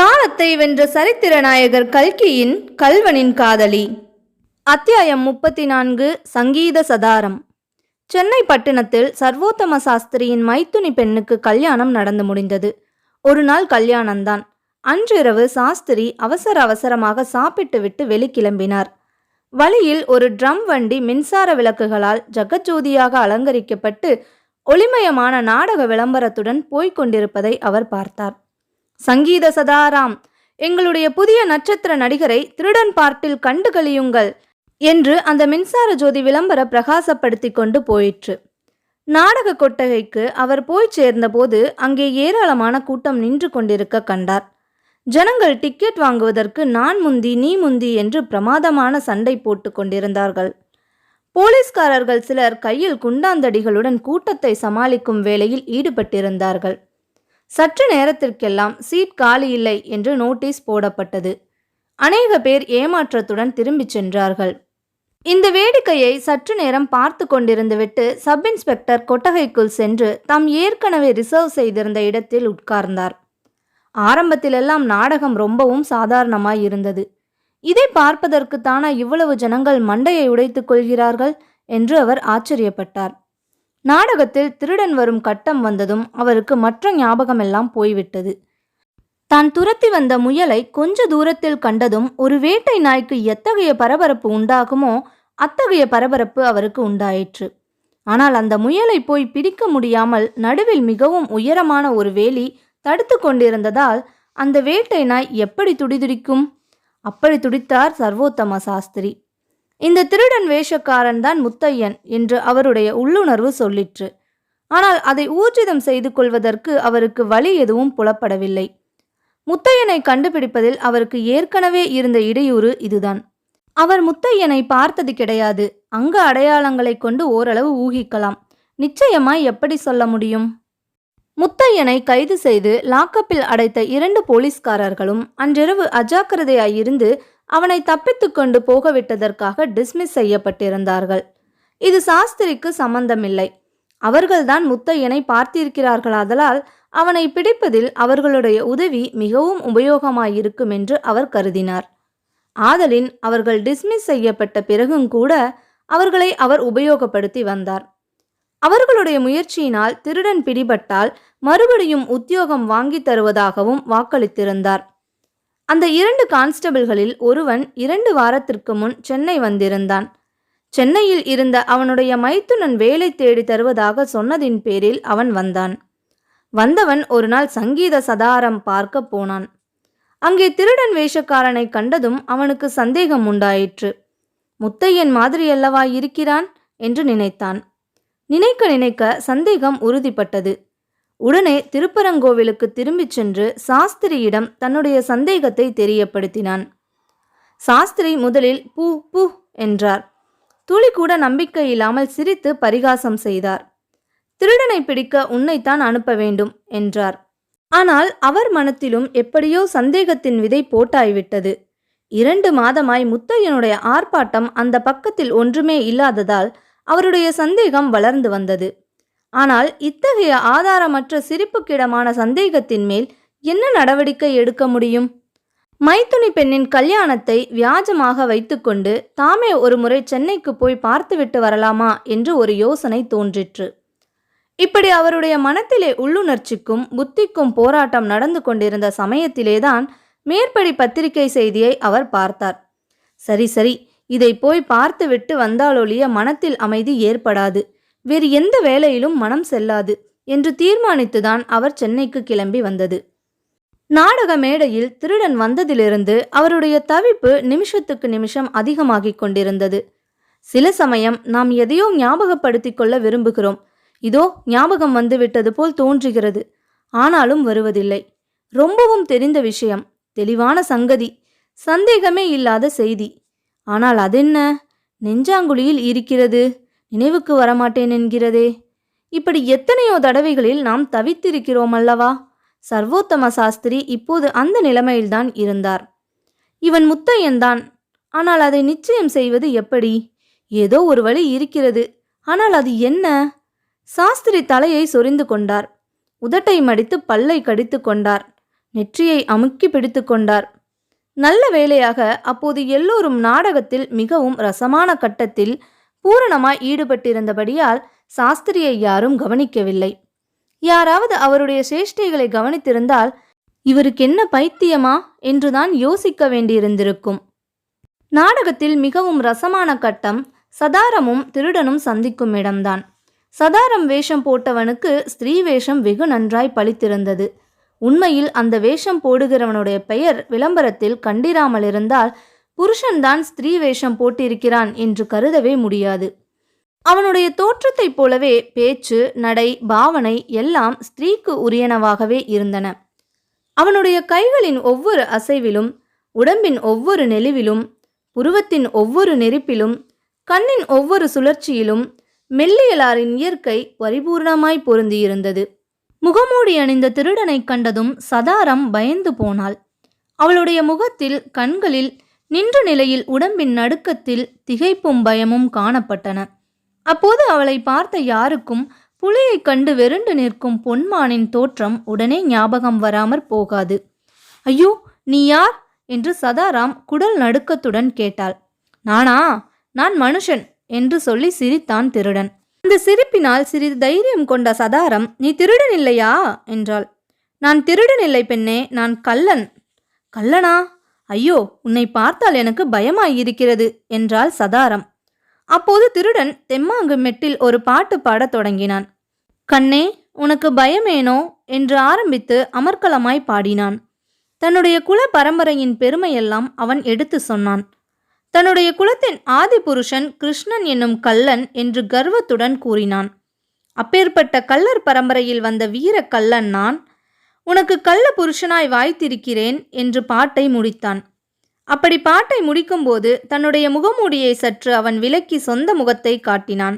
காலத்தை வென்ற சரித்திர நாயகர் கல்கியின் கல்வனின் காதலி. அத்தியாயம் 34. சங்கீத சதாரம். சென்னை பட்டணத்தில் சர்வோத்தம சாஸ்திரியின் மைத்துனி பெண்ணுக்கு கல்யாணம் நடந்து முடிந்தது. ஒரு நாள் கல்யாணம்தான். அன்றிரவு சாஸ்திரி அவசர அவசரமாக சாப்பிட்டு விட்டு வெளிக்கிளம்பினார். வழியில் ஒரு ட்ரம் வண்டி மின்சார விளக்குகளால் ஜகஜோதியாக அலங்கரிக்கப்பட்டு ஒளிமயமான நாடக விளம்பரத்துடன் போய்க் கொண்டிருப்பதை அவர் பார்த்தார். சங்கீத சதாராம், எங்களுடைய புதிய நட்சத்திர நடிகரை திருடன் பார்ட்டில் கண்டு கழியுங்கள் என்று அந்த மின்சார ஜோதி விளம்பர பிரகாசப்படுத்தி கொண்டு போயிற்று. நாடக கொட்டகைக்கு அவர் போய் சேர்ந்தபோது அங்கே ஏராளமான கூட்டம் நின்று கொண்டிருக்க கண்டார். ஜனங்கள் டிக்கெட் வாங்குவதற்கு நான் முந்தி நீ முந்தி என்று பிரமாதமான சண்டை போட்டு கொண்டிருந்தார்கள். போலீஸ்காரர்கள் சிலர் கையில் குண்டாந்தடிகளுடன் கூட்டத்தை சமாளிக்கும் வேளையில் ஈடுபட்டிருந்தார்கள். சற்று நேரத்திற்கெல்லாம் சீட் காலி இல்லை என்று நோட்டீஸ் போடப்பட்டது. அநேக பேர் ஏமாற்றத்துடன் திரும்பிச் சென்றார்கள். இந்த வேடிக்கையை சற்று நேரம் பார்த்து கொண்டிருந்துவிட்டு சப் இன்ஸ்பெக்டர் கொட்டகைக்குள் சென்று தாம் ஏற்கனவே ரிசர்வ் செய்திருந்த இடத்தில் உட்கார்ந்தார். ஆரம்பத்திலெல்லாம் நாடகம் ரொம்பவும் சாதாரணமாய் இருந்தது. இதை பார்ப்பதற்குத்தானா இவ்வளவு ஜனங்கள் மண்டையை உடைத்துக் கொள்கிறார்கள் என்று அவர் ஆச்சரியப்பட்டார். நாடகத்தில் திருடன் வரும் கட்டம் வந்ததும் அவருக்கு மற்ற ஞாபகமெல்லாம் போய்விட்டது. தான் துரத்தி வந்த முயலை கொஞ்ச தூரத்தில் கண்டதும் ஒரு வேட்டை நாய்க்கு எத்தகைய பரபரப்பு உண்டாகுமோ அத்தகைய பரபரப்பு அவருக்கு உண்டாயிற்று. ஆனால் அந்த முயலை போய் பிடிக்க முடியாமல் நடுவில் மிகவும் உயரமான ஒரு வேலி தடுத்து கொண்டிருந்ததால் அந்த வேட்டை நாய் எப்படி துடிதுடிக்கும்? அப்படி துடித்தார் சர்வோத்தம சாஸ்திரி. இந்த திருடன் வேஷக்காரன் தான் முத்தையன் என்று அவருடைய உள்ளுணர்வு சொல்லிற்று. ஆனால் அதை ஊர்ஜிதம் செய்து கொள்வதற்கு அவருக்கு வழி எதுவும் புலப்படவில்லை. முத்தையனை கண்டுபிடிப்பதில் அவருக்கு ஏற்கனவே இருந்த இடையூறு இதுதான். அவர் முத்தையனை பார்த்தது கிடையாது. அங்க அடையாளங்களை கொண்டு ஓரளவு ஊகிக்கலாம். நிச்சயமாய் எப்படி சொல்ல முடியும்? முத்தையனை கைது செய்து லாக்கப்பில் அடைத்த 2 போலீஸ்காரர்களும் அன்றிரவு அஜாக்கிரதையாயிருந்து அவனை தப்பித்து கொண்டு போகவிட்டதற்காக டிஸ்மிஸ் செய்யப்பட்டிருந்தார்கள். இது சாஸ்திரிக்கு சம்பந்தமில்லை. அவர்கள்தான் முத்தையனை பார்த்திருக்கிறார்களாதலால் அவனை பிடிப்பதில் அவர்களுடைய உதவி மிகவும் உபயோகமாயிருக்கும் என்று அவர் கருதினார். ஆதலின் அவர்கள் டிஸ்மிஸ் செய்யப்பட்ட பிறகும் கூட அவர்களை அவர் உபயோகப்படுத்தி வந்தார். அவர்களுடைய முயற்சியினால் திருடன் பிடிபட்டால் மறுபடியும் உத்தியோகம் வாங்கி தருவதாகவும் வாக்களித்திருந்தார். அந்த 2 கான்ஸ்டபிள்களில் ஒருவன் 2 வாரத்திற்கு முன் சென்னை வந்திருந்தான். சென்னையில் இருந்த அவனுடைய மைத்துனன் வேலை தேடி தருவதாக சொன்னதின் பேரில் அவன் வந்தான். வந்தவன் ஒரு நாள் சங்கீத சதாரம் பார்க்க போனான். அங்கே திருடன் வேஷக்காரனை கண்டதும் அவனுக்கு சந்தேகம் உண்டாயிற்று. முத்தையன் மாதிரியல்லவா இருக்கிறான் என்று நினைத்தான். நினைக்க நினைக்க சந்தேகம் உறுதிப்பட்டது. உடனே திருப்பரங்கோவிலுக்கு திரும்பிச் சென்று சாஸ்திரியிடம் தன்னுடைய சந்தேகத்தை தெரியப்படுத்தினான். சாஸ்திரி முதலில் பூ பூ என்றார். துளி கூட நம்பிக்கை இல்லாமல் சிரித்து பரிகாசம் செய்தார். திருடனை பிடிக்க உன்னைத்தான் அனுப்ப வேண்டும் என்றார். ஆனால் அவர் மனத்திலும் எப்படியோ சந்தேகத்தின் விதை போட்டாய்விட்டது. 2 மாதமாய் முத்தையனுடைய ஆர்ப்பாட்டம் அந்த பக்கத்தில் ஒன்றுமே இல்லாததால் அவருடைய சந்தேகம் வளர்ந்து வந்தது. ஆனால் இத்தகைய ஆதாரமற்ற சிரிப்புக்கிடமான சந்தேகத்தின் மேல் என்ன நடவடிக்கை எடுக்க முடியும்? மைத்துனி பெண்ணின் கல்யாணத்தை வியாஜமாக வைத்துக்கொண்டு தாமே ஒரு முறை சென்னைக்கு போய் பார்த்துவிட்டு வரலாமா என்று ஒரு யோசனை தோன்றிற்று. இப்படி அவருடைய மனத்திலே உள்ளுணர்ச்சிக்கும் புத்திக்கும் போராட்டம் நடந்து கொண்டிருந்த சமயத்திலேதான் மேற்படி பத்திரிகை செய்தியை அவர் பார்த்தார். சரி சரி, இதை போய் பார்த்துவிட்டு வந்தாலொழிய மனத்தில் அமைதி ஏற்படாது, வேறு எந்த வேலையிலும் மனம் செல்லாது என்று தீர்மானித்துதான் அவர் சென்னைக்கு கிளம்பி வந்தது. நாடக மேடையில் திருடன் வந்ததிலிருந்து அவருடைய தவிப்பு நிமிஷத்துக்கு நிமிஷம் அதிகமாகிக் கொண்டிருந்தது. சில சமயம் நாம் எதையோ ஞாபகப்படுத்திக் கொள்ள விரும்புகிறோம். இதோ ஞாபகம் வந்துவிட்டது போல் தோன்றுகிறது. ஆனாலும் வருவதில்லை. ரொம்பவும் தெரிந்த விஷயம், தெளிவான சங்கதி, சந்தேகமே இல்லாத செய்தி. ஆனால் அதென்ன நெஞ்சாங்குழியில் இருக்கிறது, நினைவுக்கு வரமாட்டேன் என்கிறதே. இப்படி எத்தனையோ தடவைகளில் நாம் தவித்திருக்கிறோம் அல்லவா? சர்வோத்தம சாஸ்திரி இப்போது அந்த நிலைமையில்தான் இருந்தார். இவன் முத்தையன்தான். ஆனால் அதை நிச்சயம் செய்வது எப்படி? ஏதோ ஒரு வழி இருக்கிறது. ஆனால் அது என்ன? சாஸ்திரி தலையை சொரிந்து கொண்டார். உதட்டை மடித்து பல்லை கடித்து கொண்டார். நெற்றியை அமுக்கி பிடித்து கொண்டார். நல்ல வேளையாக அப்போது எல்லோரும் நாடகத்தில் மிகவும் ரசமான கட்டத்தில் பூரணமாய் ஈடுபட்டிருந்தபடியால் சாஸ்திரியை யாரும் கவனிக்கவில்லை. யாராவது அவருடைய சேஷ்டைகளை கவனித்திருந்தால் இவருக்கு என்ன பைத்தியமா என்றுதான் யோசிக்க வேண்டியிருந்திருக்கும். நாடகத்தில் மிகவும் ரசமான கட்டம் சதாரமும் திருடனும் சந்திக்கும் இடம்தான். சதாரம் வேஷம் போட்டவனுக்கு ஸ்திரீ வேஷம் வெகு நன்றாய் பளித்திருந்தது. உண்மையில் அந்த வேஷம் போடுகிறவனுடைய பெயர் விளம்பரத்தில் கண்டிராமல் இருந்தால் புருஷன்தான் ஸ்திரீ வேஷம் போட்டிருக்கிறான் என்று கருதவே முடியாது. அவனுடைய தோற்றத்தைப் போலவே பேச்சு, நடை, பாவனை எல்லாம் ஸ்திரீக்கு உரியனவாகவே இருந்தன. அவனுடைய கைகளின் ஒவ்வொரு அசைவிலும், உடம்பின் ஒவ்வொரு நெளிவிலும், புருவத்தின் ஒவ்வொரு நெரிப்பிலும், கண்ணின் ஒவ்வொரு சுழற்சியிலும் மெல்லியலாரின் இயற்கை பரிபூர்ணமாய் பொருந்தியிருந்தது. முகமூடி அணிந்த திருடனை கண்டதும் சதாரம் பயந்து போனாள். அவளுடைய முகத்தில், கண்களில், நின்ற நிலையில் உடம்பின் நடுக்கத்தில் திகைப்பும் பயமும் காணப்பட்டன. அப்போது அவளை பார்த்த யாருக்கும் புலியை கண்டு வெருண்டு நிற்கும் பொன்மானின் தோற்றம் உடனே ஞாபகம் வராமற் போகாது. ஐயோ, நீ யார் என்று சதாராம் குடல் நடுக்கத்துடன் கேட்டாள். நானா? நான் மனுஷன் என்று சொல்லி சிரித்தான் திருடன். அந்த சிரிப்பினால் சிறிது தைரியம் கொண்ட சதாரம், நீ திருடன் இல்லையா என்றாள். நான் திருடன் இல்லை பெண்ணே, நான் கள்ளன். கள்ளனா? ஐயோ, உன்னை பார்த்தால் எனக்கு பயமாயிருக்கிறது என்றாள் சதாரம். அப்போது திருடன் தெம்மாங்கு மெட்டில் ஒரு பாட்டு பாடத் தொடங்கினான். கண்ணே, உனக்கு பயமேனோ என்று ஆரம்பித்து அமர்க்கலமாய் பாடினான். தன்னுடைய குல பரம்பரையின் பெருமையெல்லாம் அவன் எடுத்து சொன்னான். தன்னுடைய குலத்தின் ஆதி புருஷன் கிருஷ்ணன் என்னும் கள்ளன் என்று கர்வத்துடன் கூறினான். அப்பேற்பட்ட கள்ளர் பரம்பரையில் வந்த வீர கள்ளன் நான். உனக்கு கள்ள புருஷனாய் வாய்த்திருக்கிறேன் என்று பாட்டை முடித்தான். அப்படி பாட்டை முடிக்கும்போது தன்னுடைய முகமூடியை சற்று அவன் விலக்கி சொந்த முகத்தை காட்டினான்.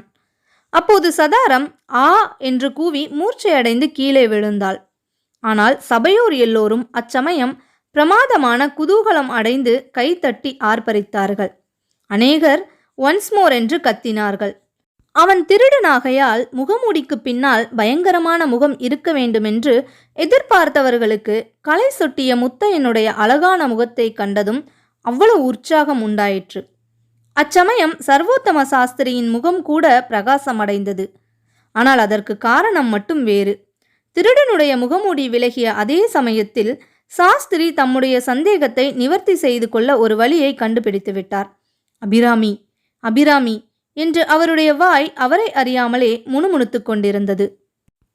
அப்போது சதாரம் ஆ என்று கூவி மூர்ச்சையடைந்து கீழே விழுந்தாள். ஆனால் சபையோர் எல்லோரும் அச்சமயம் பிரமாதமான குதூகலம் அடைந்து கைத்தட்டி ஆர்ப்பரித்தார்கள். அநேகர் ஒன்ஸ் மோர் என்று கத்தினார்கள். அவன் திருடனாகையால் முகமூடிக்கு பின்னால் பயங்கரமான முகம் இருக்க வேண்டுமென்று எதிர்பார்த்தவர்களுக்கு களை சொட்டிய முத்தையனுடைய அழகான முகத்தை கண்டதும் அவ்வளவு உற்சாகம் உண்டாயிற்று. அச்சமயம் சர்வோத்தம சாஸ்திரியின் முகம் கூட பிரகாசமடைந்தது. ஆனால் அதற்கு காரணம் மட்டும் வேறு. திருடனுடைய முகமூடி விலகிய அதே சமயத்தில் சாஸ்திரி தம்முடைய சந்தேகத்தை நிவர்த்தி செய்து கொள்ள ஒரு வழியை கண்டுபிடித்து விட்டார். அபிராமி, அபிராமி என்று அவருடைய வாய் அவரை அறியாமலே முணுமுணுத்து கொண்டிருந்தது.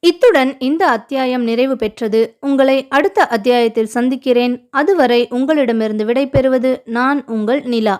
இத்துடன் இந்த அத்தியாயம் நிறைவு பெற்றது. உங்களை அடுத்த அத்தியாயத்தில் சந்திக்கிறேன். அதுவரை உங்களிடமிருந்து விடை பெறுவது நான் உங்கள் நிலா.